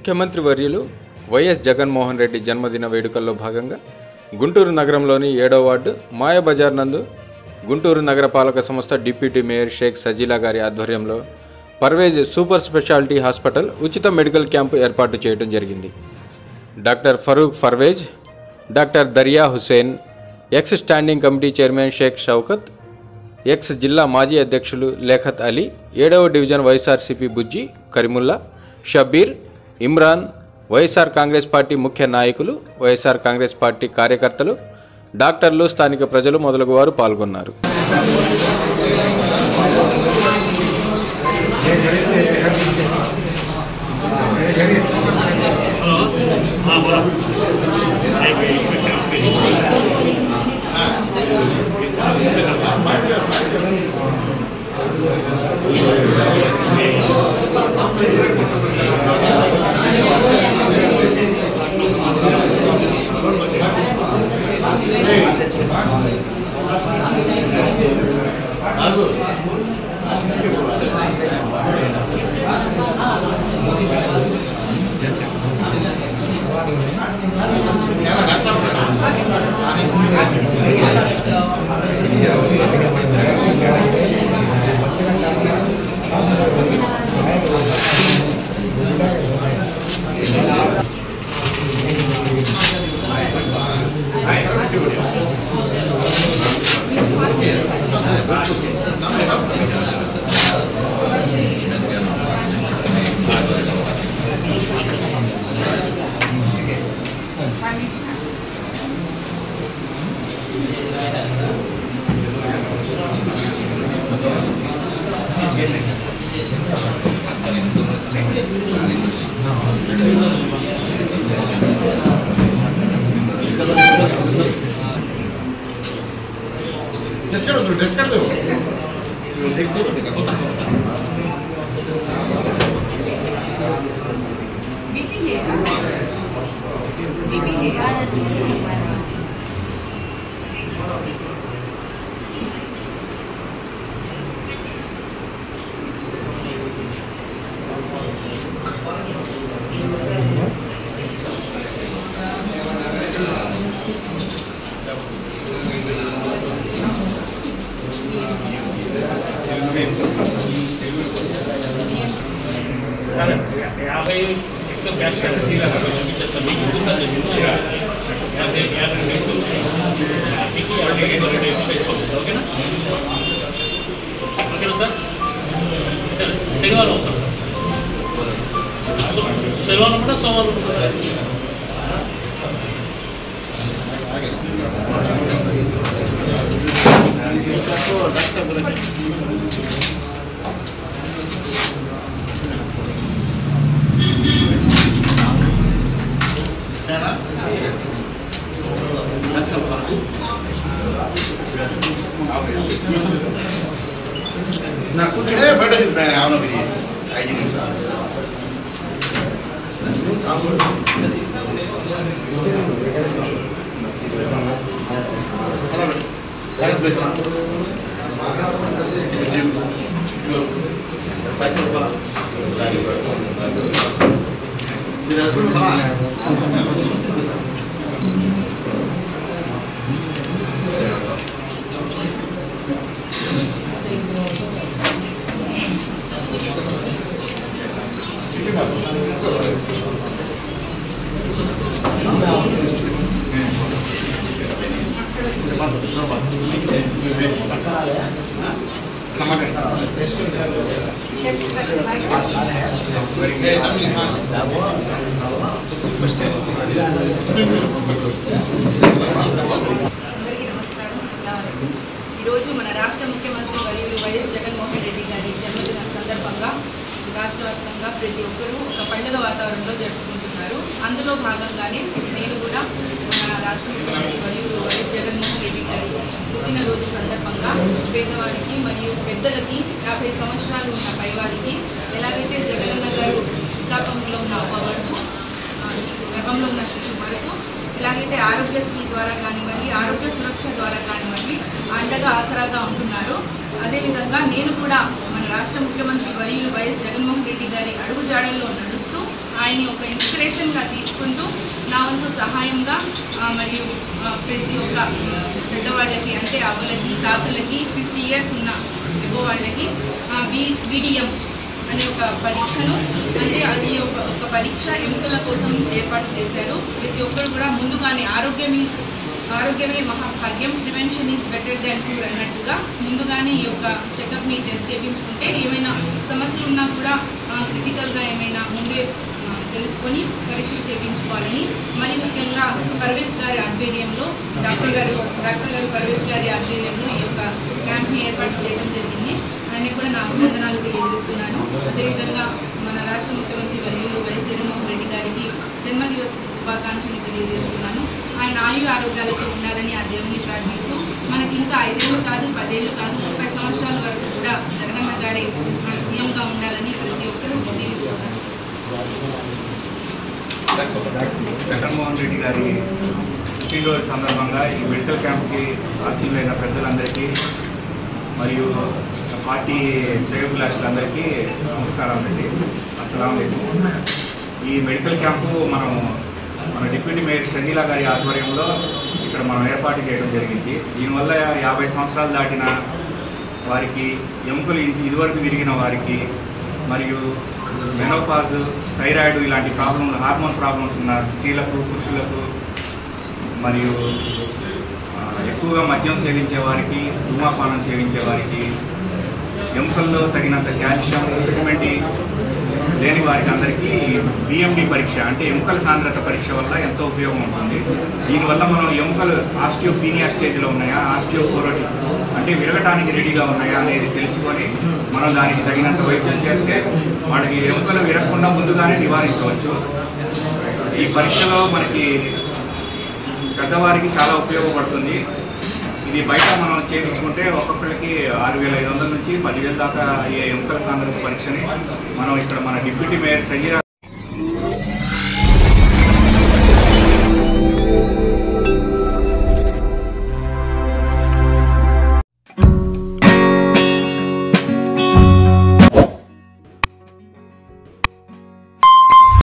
ముఖ్యమంత్రి వర్యులు వైఎస్ జగన్మోహన్ రెడ్డి జన్మదిన వేడుకల్లో భాగంగా గుంటూరు నగరంలోని 7వ వార్డు మాయాబజార్ నందు గుంటూరు నగరపాలక సంస్థ డిప్యూటీ మేయర్ షేక్ సజీలా గారి ఆధ్వర్యంలో పర్వేజ్ సూపర్ స్పెషాలిటీ హాస్పిటల్ ఉచిత మెడికల్ క్యాంపు ఏర్పాటు చేయడం జరిగింది. Doctor Farooq Parvez, doctor Dariya Hussain, ex standing committee chairman Sheikh Shoukat, ex జిల్లా మాజీ అధ్యక్షులు లేఖత్ అలీ, 7వ డివిజన్ వైఎస్ఆర్సీపీ బుజ్జి కరీముల్లా, షబ్బీర్, ఇమ్రాన్, వైఎస్ఆర్ కాంగ్రెస్ పార్టీ ముఖ్య నాయకులు, వైఎస్ఆర్ కాంగ్రెస్ పార్టీ కార్యకర్తలు, డాక్టర్లు, స్థానిక ప్రజలు మొదలగు వారు పాల్గొన్నారు. ఈరోజు మన రాష్ట్ర ముఖ్యమంత్రి వర్యులు వైఎస్ జగన్మోహన్ రెడ్డి గారి జన్మదిన సందర్భంగా రాష్ట్ర వ్యాప్తంగా ప్రతి ఒక్కరూ ఒక పండుగ వాతావరణంలో జరుపుకుంటున్నారు. అందులో భాగంగానే నేను కూడా మన రాష్ట్ర ముఖ్యమంత్రి వర్యులు వైఎస్ జగన్మోహన్ రెడ్డి గారి పుట్టినరోజు సందర్భంగా పేదవారికి మరియు పెద్దలకి 50 సంవత్సరాలు ఉన్న పైవారికి ఎలాగైతే జగనన్న గారు వృద్ధాపంలో ఉన్న అవ్వవరకు, గర్భంలో ఉన్న శిశువు వరకు ఎలాగైతే ఆరోగ్యశ్రీ ద్వారా కానివ్వండి, ఆరోగ్య సురక్ష ద్వారా కానివ్వండి అండగా ఆసరాగా ఉంటున్నారో అదేవిధంగా నేను కూడా మన రాష్ట్ర ముఖ్యమంత్రి వర్యులు వైఎస్ జగన్మోహన్ రెడ్డి గారి అడుగుజాడల్లో నడుస్తూ ఆయన ఒక ఇన్స్పిరేషన్గా తీసుకుంటూ నా వంతు సహాయంగా మరియు ప్రతి ఒక్క పెద్దవాళ్ళకి అంటే అవ్వలకి తాతలకి 50 years ఉన్న వాళ్ళకి VDM అనే ఒక పరీక్షను అంటే అది ఒక పరీక్ష ఎముకల కోసం ఏర్పాటు చేశారు. ప్రతి ఒక్కరు కూడా ముందుగానే ఆరోగ్యమే మహాభాగ్యం, prevention is better than cure అన్నట్టుగా ముందుగానే ఈ యొక్క చెకప్ని టెస్ట్ చేయించుకుంటే ఏమైనా సమస్యలు ఉన్నా కూడా క్రిటికల్గా ఏమైనా ముందే తెలుసుకొని పరీక్షలు చేయించుకోవాలని, మరి ముఖ్యంగా పర్వేజ్ గారి ఆధ్వర్యంలో డాక్టర్ గారు పర్వేజ్ గారి ఆధ్వర్యంలో ఈ యొక్క క్యాంప్ని ఏర్పాటు చేయడం జరిగింది. ఆయనకు కూడా నా అభినందనలు తెలియజేస్తున్నాను. అదేవిధంగా మన రాష్ట్ర ముఖ్యమంత్రి వర్యులు వైఎస్ జగన్మోహన్ రెడ్డి గారికి జన్మదివస శుభాకాంక్షలు తెలియజేస్తున్నాను. ఆయన ఆరోగ్యాలతో ఉండాలని ఆ దేవుని ప్రార్థిస్తూ మనకి ఇంకా 5 ఏళ్ళు కాదు 10 ఏళ్ళు కాదు 30 సంవత్సరాల వరకు కూడా జగనన్న గారే మన సీఎంగా ఉండాలని ప్రతి ఒక్కరూ దీవిస్తున్నారు. జగన్మోహన్ రెడ్డి గారి పుట్టినరోజు సందర్భంగా ఈ మెడికల్ క్యాంప్కి ఆశీనులైన పెద్దలందరికీ మరియు పార్టీ శ్రేయోభిలాషులందరికీ నమస్కారాలండి. అస్సలాము అలైకుం. ఈ మెడికల్ క్యాంపు మన డిప్యూటీ మేయర్ షజీలా గారి ఆధ్వర్యంలో ఇక్కడ మనం ఏర్పాటు చేయడం జరిగింది. దీనివల్ల 50 సంవత్సరాలు దాటిన వారికి, ఎముకలు ఇదివరకు విరిగిన వారికి, మరియు మెనోపాజ్, థైరాయిడ్ ఇలాంటి హార్మోన్ ప్రాబ్లమ్స్ ఉన్న స్త్రీలకు, పురుషులకు, మరియు ఎక్కువగా మద్యం సేవించే వారికి, ధూమపానం సేవించే వారికి, ఎముకల్లో తగినంత కాల్షియం, విటమిన్ డి లేని వారికి అందరికీ BMD పరీక్ష అంటే ఎముకల సాంద్రత పరీక్ష వల్ల ఎంతో ఉపయోగం ఉంటుంది. దీనివల్ల మనం ఎముకలు ఆస్టియోపీనియా స్టేజ్లో ఉన్నాయా, ఆస్టియోపోరోటిక్ అంటే విరగటానికి రెడీగా ఉన్నాయా అనేది తెలుసుకొని మనం దానికి తగినంత వైద్యం చేస్తే వాళ్ళకి ఎముకలు విరగకుండా ముందుగానే నివారించవచ్చు. ఈ పరీక్షలో మనకి పెద్దవారికి చాలా ఉపయోగపడుతుంది. ఇది బయట మనం చేయించుకుంటే ఒక్కొక్కరికి 6,500 నుంచి 10,000 దాకా అయ్యే ఎముకల సాంద్రత పరీక్షని మనం ఇక్కడ మన డిప్యూటీ మేయర్ షజీలా